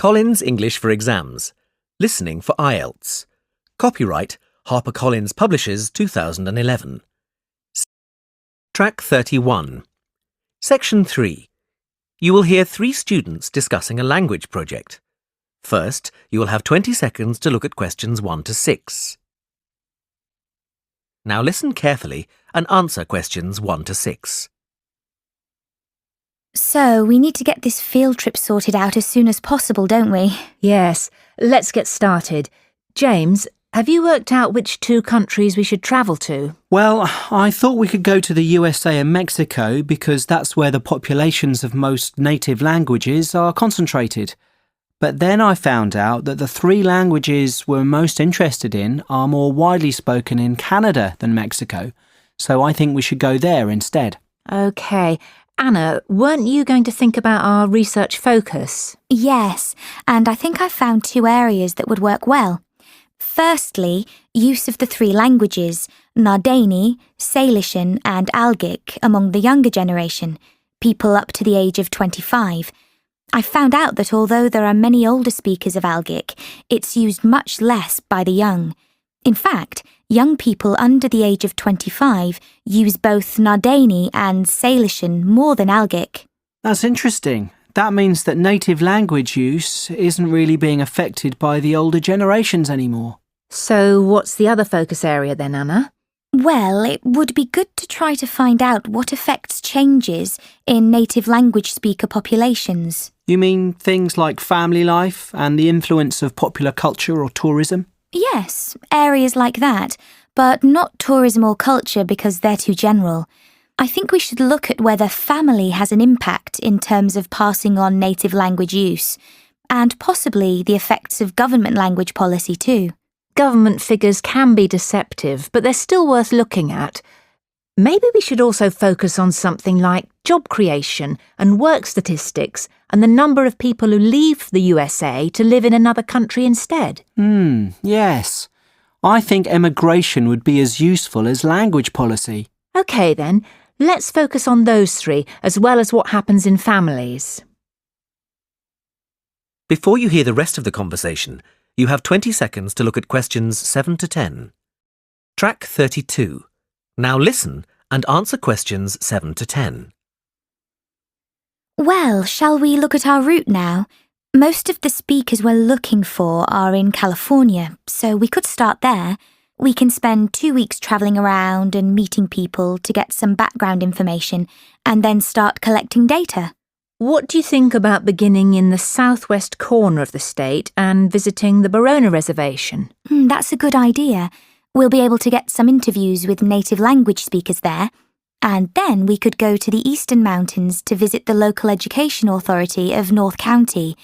Collins English for Exams. Listening for IELTS. Copyright HarperCollins Publishers 2011. Track 31. Section 3. You will hear 3 students discussing a language project. First, you will have 20 seconds to look at questions 1 to 6. Now listen carefully and answer questions 1 to 6. So, we need to get this field trip sorted out as soon as possible, don't we? Yes, let's get started. James, have you worked out which 2 countries we should travel to? Well, I thought we could go to the USA and Mexico because that's where the populations of most native languages are concentrated. But then I found out that the 3 languages we're most interested in are more widely spoken in Canada than Mexico, so I think we should go there instead. OK. Anna, weren't you going to think about our research focus? Yes, and I think I found 2 areas that would work well. Firstly, use of the 3 languages, Nardini, Salishan and Algic among the younger generation, people up to the age of 25. I found out that although there are many older speakers of Algic, it's used much less by the young. In fact, young people under the age of 25 use both Nardini and Salishan more than Algic. That's interesting. That means that native language use isn't really being affected by the older generations anymore. So what's the other focus area then, Anna? Well, it would be good to try to find out what affects changes in native language speaker populations. You mean things like family life and the influence of popular culture or tourism? Yes, areas like that, but not tourism or culture because they're too general. I think we should look at whether family has an impact in terms of passing on native language use, and possibly the effects of government language policy too. Government figures can be deceptive, but they're still worth looking at. Maybe we should also focus on something like job creation and work statistics and the number of people who leave the USA to live in another country instead. Yes. I think emigration would be as useful as language policy. OK then, let's focus on those 3 as well as what happens in families. Before you hear the rest of the conversation, you have 20 seconds to look at questions 7 to 10. Track 32. Now listen and answer questions 7 to 10. Well, shall we look at our route now? Most of the speakers we're looking for are in California, so we could start there. We can spend 2 weeks travelling around and meeting people to get some background information and then start collecting data. What do you think about beginning in the southwest corner of the state and visiting the Borona Reservation? That's a good idea. We'll be able to get some interviews with native language speakers there, and then we could go to the Eastern Mountains to visit the local education authority of North County.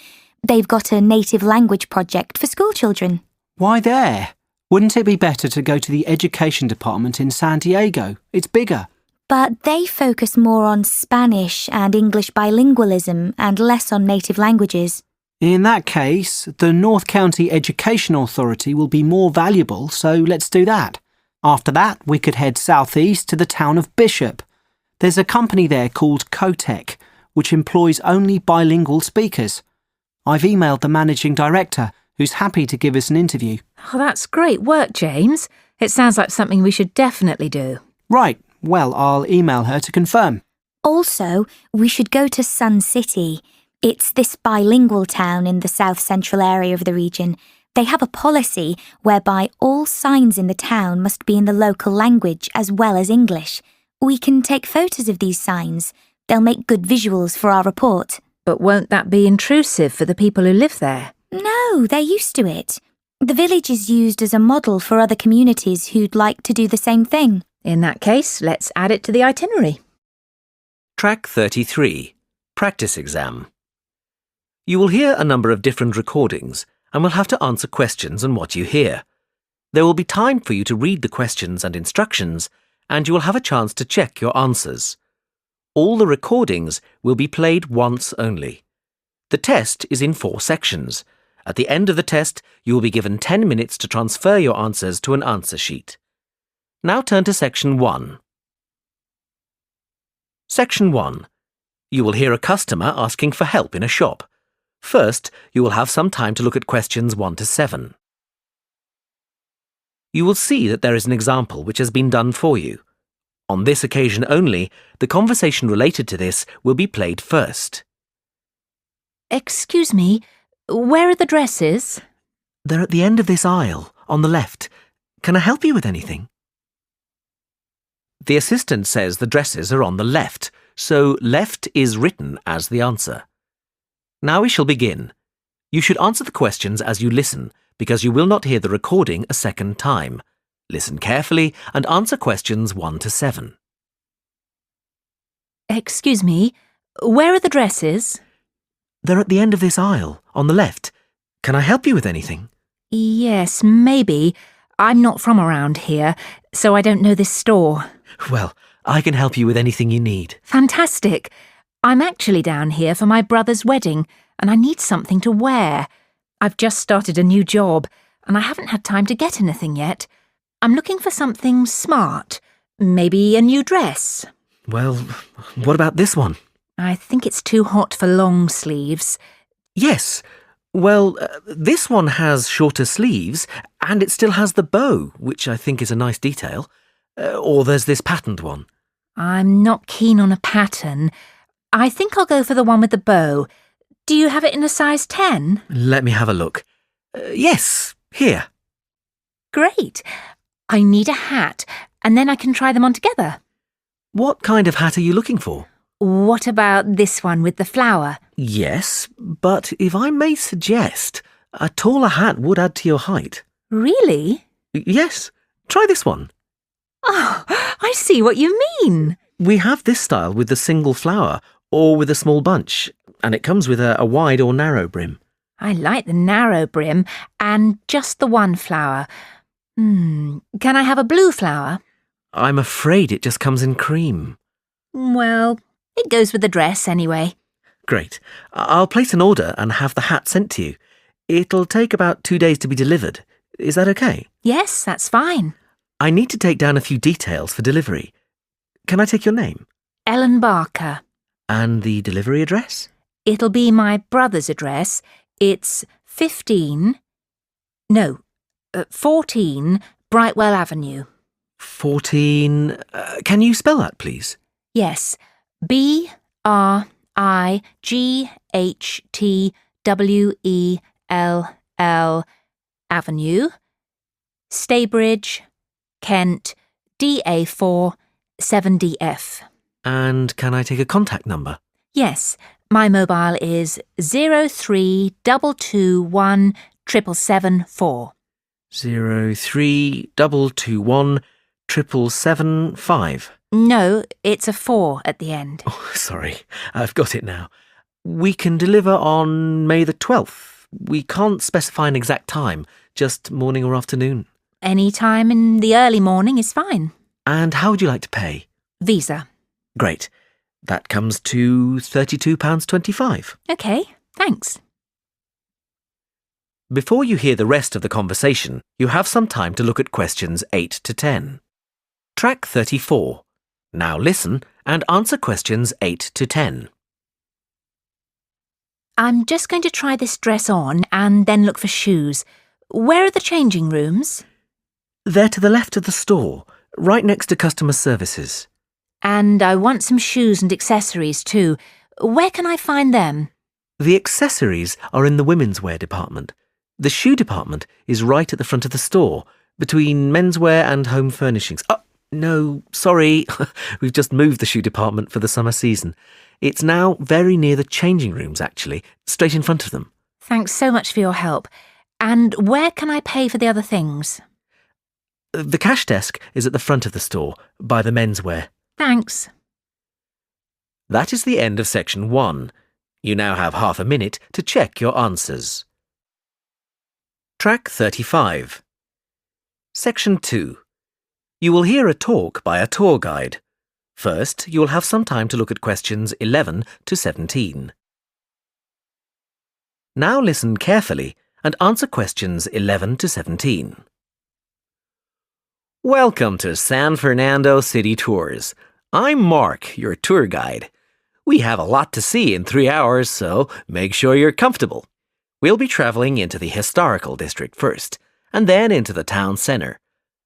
They've got a native language project for school children. Why there? Wouldn't it be better to go to the education department in San Diego? It's bigger. But they focus more on Spanish and English bilingualism and less on native languages. In that case, the North County Education Authority will be more valuable, so let's do that. After that, we could head southeast to the town of Bishop. There's a company there called Cotec, which employs only bilingual speakers. I've emailed the managing director, who's happy to give us an interview. Oh, that's great work, James. It sounds like something we should definitely do. Right. Well, I'll email her to confirm. Also, we should go to Sun City. It's this bilingual town in the south-central area of the region. They have a policy whereby all signs in the town must be in the local language as well as English. We can take photos of these signs. They'll make good visuals for our report. But won't that be intrusive for the people who live there? No, they're used to it. The village is used as a model for other communities who'd like to do the same thing. In that case, let's add it to the itinerary. Track 33. Practice exam. You will hear a number of different recordings and will have to answer questions on what you hear. There will be time for you to read the questions and instructions, and you will have a chance to check your answers. All the recordings will be played once only. The test is in 4 sections. At the end of the test, you will be given 10 minutes to transfer your answers to an answer sheet. Now turn to Section 1. Section 1. You will hear a customer asking for help in a shop. First, you will have some time to look at questions 1 to 7. You will see that there is an example which has been done for you. On this occasion only, the conversation related to this will be played first. Excuse me, where are the dresses? They're at the end of this aisle, on the left. Can I help you with anything? The assistant says the dresses are on the left, so left is written as the answer. Now we shall begin. You should answer the questions as you listen, because you will not hear the recording a second time. Listen carefully and answer questions 1 to 7. Excuse me, where are the dresses? They're at the end of this aisle, on the left. Can I help you with anything? Yes, maybe. I'm not from around here, so I don't know this store. Well, I can help you with anything you need. Fantastic. I'm actually down here for my brother's wedding, and I need something to wear. I've just started a new job, and I haven't had time to get anything yet. I'm looking for something smart. Maybe a new dress. Well, what about this one? I think it's too hot for long sleeves. Yes. Well, this one has shorter sleeves, and it still has the bow, which I think is a nice detail. Or there's this patterned one. I'm not keen on a pattern. I think I'll go for the one with the bow. Do you have it in a size 10? Let me have a look. Yes, here. Great. I need a hat, and then I can try them on together. What kind of hat are you looking for? What about this one with the flower? Yes, but if I may suggest, a taller hat would add to your height. Really? Yes, try this one. Oh, I see what you mean. We have this style with the single flower or with a small bunch, and it comes with a wide or narrow brim. I like the narrow brim and just the one flower. Can I have a blue flower? I'm afraid it just comes in cream. Well, it goes with the dress anyway. Great. I'll place an order and have the hat sent to you. It'll take about 2 days to be delivered. Is that okay? Yes, that's fine. I need to take down a few details for delivery. Can I take your name? Ellen Barker. And the delivery address? It'll be my brother's address. It's 14 Brightwell Avenue. 14... can you spell that, please? Yes, BRIGHTWELL Avenue, Staybridge, Kent, DA4 7DF. And can I take a contact number? Yes, my mobile is 03221 777 03221 775. No, it's a 4 at the end. Oh, sorry, I've got it now. We can deliver on May the 12th. We can't specify an exact time, just morning or afternoon. Any time in the early morning is fine. And how would you like to pay? Visa. Great. That comes to £32.25. OK, thanks. Before you hear the rest of the conversation, you have some time to look at questions 8 to 10. Track 34. Now listen and answer questions 8 to 10. I'm just going to try this dress on and then look for shoes. Where are the changing rooms? They're to the left of the store, right next to customer services. And I want some shoes and accessories too. Where can I find them? The accessories are in the women's wear department. The shoe department is right at the front of the store, between menswear and home furnishings. Oh, no, sorry. We've just moved the shoe department for the summer season. It's now very near the changing rooms, actually, straight in front of them. Thanks so much for your help. And where can I pay for the other things? The cash desk is at the front of the store, by the menswear. Thanks. That is the end of section 1. You now have half a minute to check your answers. Track 35. Section 2. You will hear a talk by a tour guide. First, you will have some time to look at questions 11 to 17. Now listen carefully and answer questions 11 to 17. Welcome to San Fernando City Tours. I'm Mark, your tour guide. We have a lot to see in 3 hours, so make sure you're comfortable. We'll be traveling into the historical district first, and then into the town center.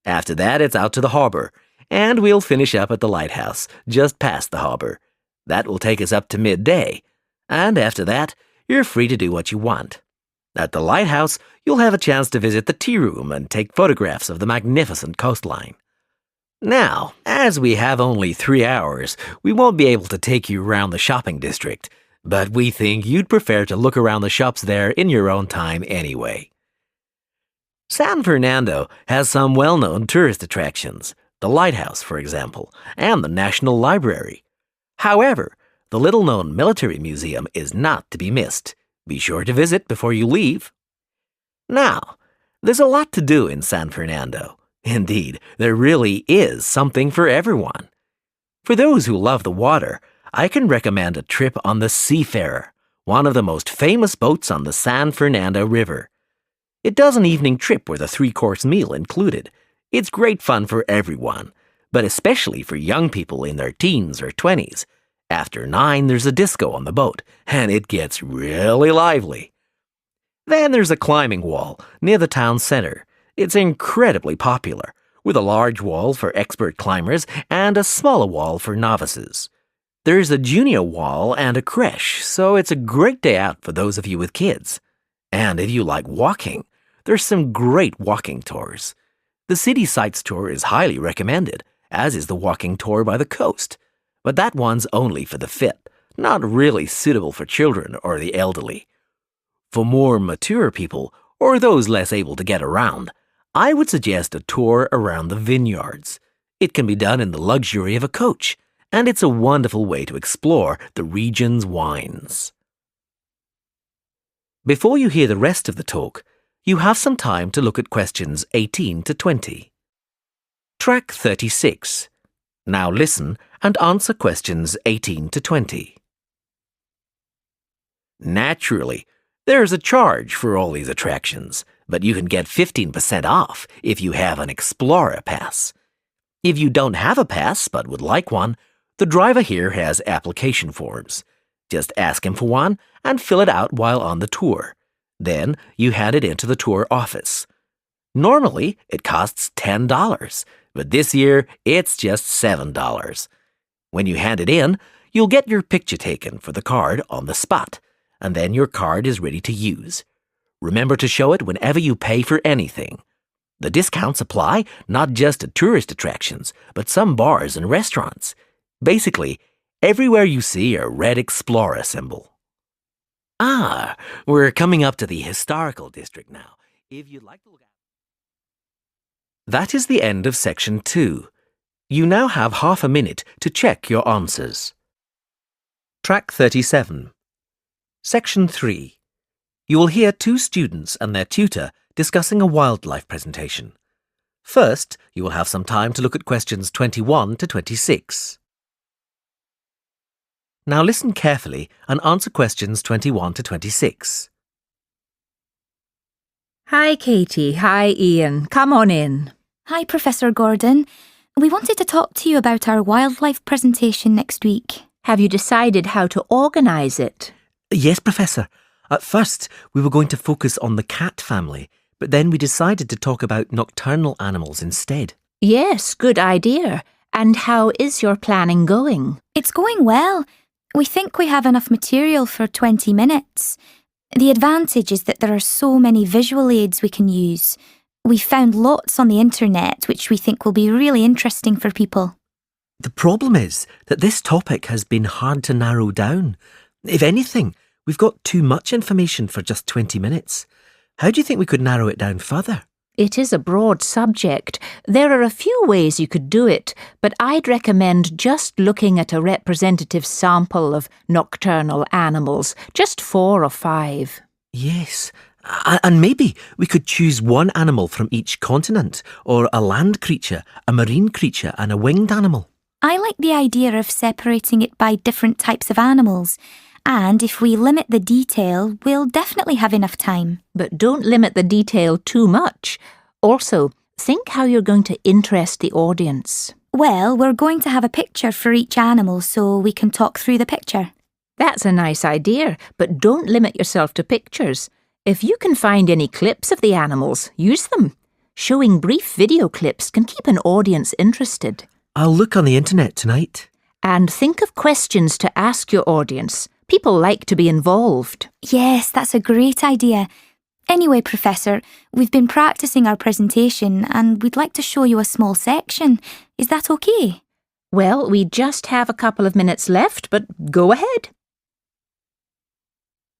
After that, it's out to the harbor, and we'll finish up at the lighthouse, just past the harbor. That will take us up to midday, and after that, you're free to do what you want. At the lighthouse, you'll have a chance to visit the tea room and take photographs of the magnificent coastline. Now, as we have only 3 hours, we won't be able to take you around the shopping district, but we think you'd prefer to look around the shops there in your own time anyway. San Fernando has some well-known tourist attractions, the lighthouse, for example, and the National Library. However, the little-known military museum is not to be missed. Be sure to visit before you leave. Now, there's a lot to do in San Fernando. Indeed, there really is something for everyone. For those who love the water, I can recommend a trip on the Seafarer, one of the most famous boats on the San Fernando River. It does an evening trip with a 3-course meal included. It's great fun for everyone, but especially for young people in their teens or 20s. After 9, there's a disco on the boat, and it gets really lively. Then there's a climbing wall near the town center. It's incredibly popular, with a large wall for expert climbers and a smaller wall for novices. There's a junior wall and a creche, so it's a great day out for those of you with kids. And if you like walking, there's some great walking tours. The City Sights tour is highly recommended, as is the walking tour by the coast. But that one's only for the fit, not really suitable for children or the elderly. For more mature people, or those less able to get around, I would suggest a tour around the vineyards. It can be done in the luxury of a coach, and it's a wonderful way to explore the region's wines. Before you hear the rest of the talk, you have some time to look at questions 18 to 20. Track 36. Now listen and answer questions 18 to 20. Naturally, there's a charge for all these attractions, but you can get 15% off if you have an Explorer pass. If you don't have a pass but would like one, the driver here has application forms. Just ask him for one and fill it out while on the tour. Then you hand it into the tour office. Normally, it costs $10, but this year it's just $7. When you hand it in, you'll get your picture taken for the card on the spot, and then your card is ready to use. Remember to show it whenever you pay for anything. The discounts apply not just to tourist attractions, but some bars and restaurants. Basically, everywhere you see a red Explorer symbol. We're coming up to the historical district now. If you'd like to look at... That is the end of section 2. You now have half a minute to check your answers. Track 37. Section 3. You will hear 2 students and their tutor discussing a wildlife presentation. First, you will have some time to look at questions 21 to 26. Now listen carefully and answer questions 21 to 26. Hi, Katie. Hi, Ian. Come on in. Hi, Professor Gordon. We wanted to talk to you about our wildlife presentation next week. Have you decided how to organise it? Yes, Professor. At first, we were going to focus on the cat family, but then we decided to talk about nocturnal animals instead. Yes, good idea. And how is your planning going? It's going well. We think we have enough material for 20 minutes. The advantage is that there are so many visual aids we can use. We've found lots on the internet which we think will be really interesting for people. The problem is that this topic has been hard to narrow down. If anything, we've got too much information for just 20 minutes. How do you think we could narrow it down further? It is a broad subject. There are a few ways you could do it, but I'd recommend just looking at a representative sample of nocturnal animals, just 4 or 5. Yes, and maybe we could choose one animal from each continent, or a land creature, a marine creature and a winged animal. I like the idea of separating it by different types of animals. And if we limit the detail, we'll definitely have enough time. But don't limit the detail too much. Also, think how you're going to interest the audience. Well, we're going to have a picture for each animal so we can talk through the picture. That's a nice idea, but don't limit yourself to pictures. If you can find any clips of the animals, use them. Showing brief video clips can keep an audience interested. I'll look on the internet tonight. And think of questions to ask your audience. People like to be involved. Yes, that's a great idea. Anyway, Professor, we've been practicing our presentation and we'd like to show you a small section. Is that okay? Well, we just have a couple of minutes left, but go ahead.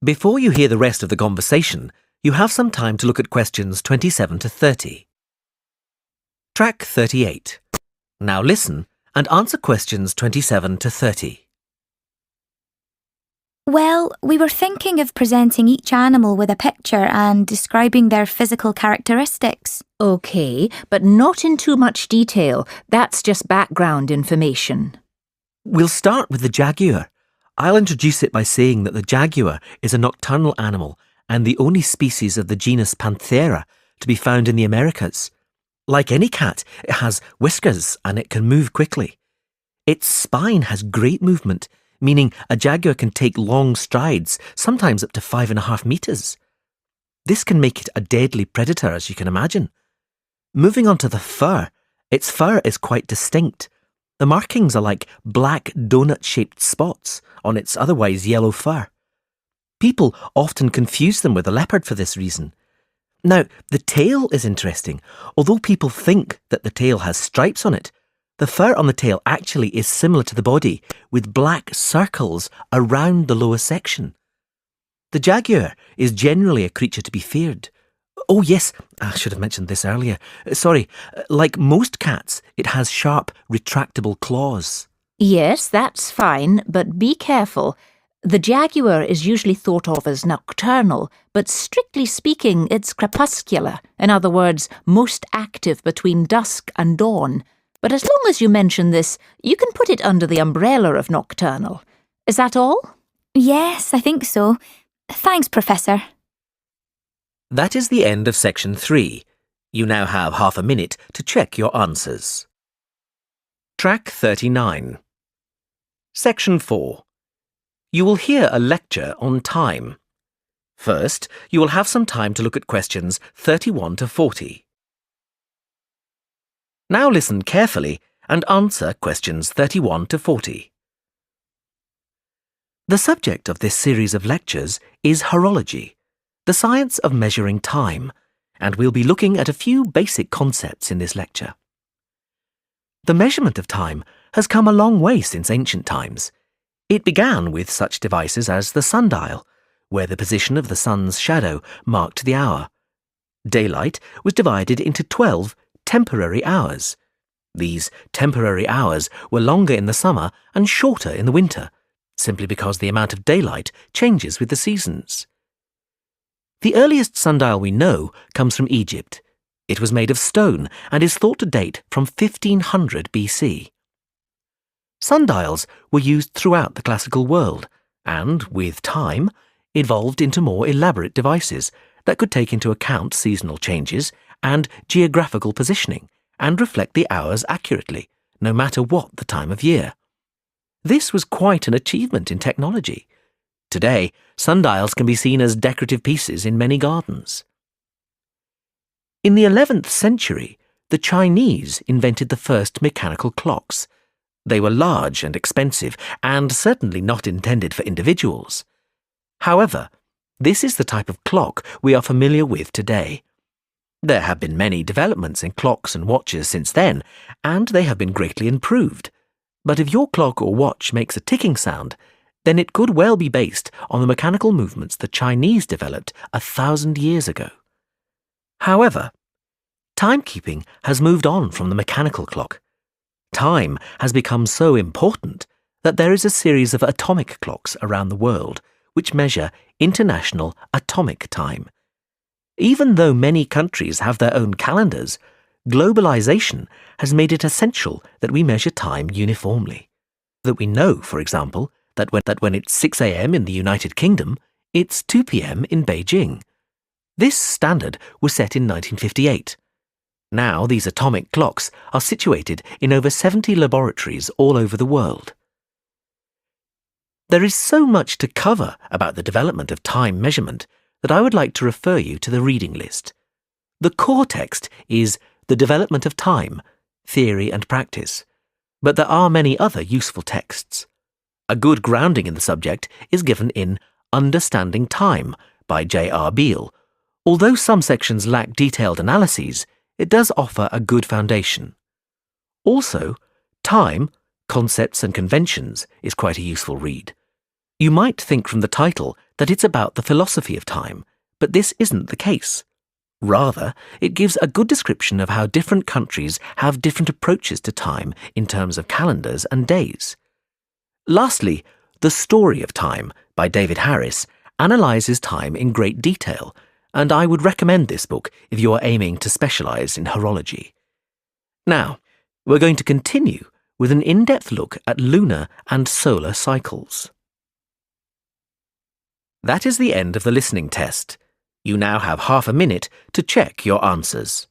Before you hear the rest of the conversation, you have some time to look at questions 27 to 30. Track 38. Now listen and answer questions 27 to 30. Well, we were thinking of presenting each animal with a picture and describing their physical characteristics. OK, but not in too much detail. That's just background information. We'll start with the jaguar. I'll introduce it by saying that the jaguar is a nocturnal animal and the only species of the genus Panthera to be found in the Americas. Like any cat, it has whiskers and it can move quickly. Its spine has great movement, meaning a jaguar can take long strides, sometimes up to 5.5 meters. This can make it a deadly predator, as you can imagine. Moving on to the fur, its fur is quite distinct. The markings are like black donut-shaped spots on its otherwise yellow fur. People often confuse them with a leopard for this reason. Now, the tail is interesting. Although people think that the tail has stripes on it, the fur on the tail actually is similar to the body, with black circles around the lower section. The jaguar is generally a creature to be feared. Oh yes, I should have mentioned this earlier. Sorry, like most cats, it has sharp, retractable claws. Yes, that's fine, but be careful. The jaguar is usually thought of as nocturnal, but strictly speaking, it's crepuscular. In other words, most active between dusk and dawn. But as long as you mention this, you can put it under the umbrella of nocturnal. Is that all? Yes, I think so. Thanks, Professor. That is the end of section 3. You now have half a minute to check your answers. Track 39. Section 4. You will hear a lecture on time. First, you will have some time to look at questions 31 to 40. Now listen carefully and answer questions 31 to 40. The subject of this series of lectures is horology, the science of measuring time, and we'll be looking at a few basic concepts in this lecture. The measurement of time has come a long way since ancient times. It began with such devices as the sundial, where the position of the sun's shadow marked the hour. Daylight was divided into 12 temporary hours. These temporary hours were longer in the summer and shorter in the winter, simply because the amount of daylight changes with the seasons. The earliest sundial we know comes from Egypt. It was made of stone and is thought to date from 1500 BC. Sundials were used throughout the classical world and, with time, evolved into more elaborate devices that could take into account seasonal changes and geographical positioning and reflect the hours accurately, no matter what the time of year. This was quite an achievement in technology. Today, sundials can be seen as decorative pieces in many gardens. In the 11th century, the Chinese invented the first mechanical clocks. They were large and expensive, and certainly not intended for individuals. However, this is the type of clock we are familiar with today. There have been many developments in clocks and watches since then, and they have been greatly improved. But if your clock or watch makes a ticking sound, then it could well be based on the mechanical movements the Chinese developed 1,000 years ago. However, timekeeping has moved on from the mechanical clock. Time has become so important that there is a series of atomic clocks around the world which measure international atomic time. Even though many countries have their own calendars, globalization has made it essential that we measure time uniformly. That we know, for example, that when it's 6 a.m. in the United Kingdom, it's 2 p.m. in Beijing. This standard was set in 1958. Now these atomic clocks are situated in over 70 laboratories all over the world. There is so much to cover about the development of time measurement that I would like to refer you to the reading list. The core text is The Development of Time, Theory and Practice, but there are many other useful texts. A good grounding in the subject is given in Understanding Time by J.R. Beale. Although some sections lack detailed analyses, it does offer a good foundation. Also, Time, Concepts and Conventions is quite a useful read. You might think from the title that it's about the philosophy of time, but this isn't the case. Rather, it gives a good description of how different countries have different approaches to time in terms of calendars and days. Lastly, The Story of Time by David Harris analyses time in great detail, and I would recommend this book if you are aiming to specialise in horology. Now, we're going to continue with an in-depth look at lunar and solar cycles. That is the end of the listening test. You now have half a minute to check your answers.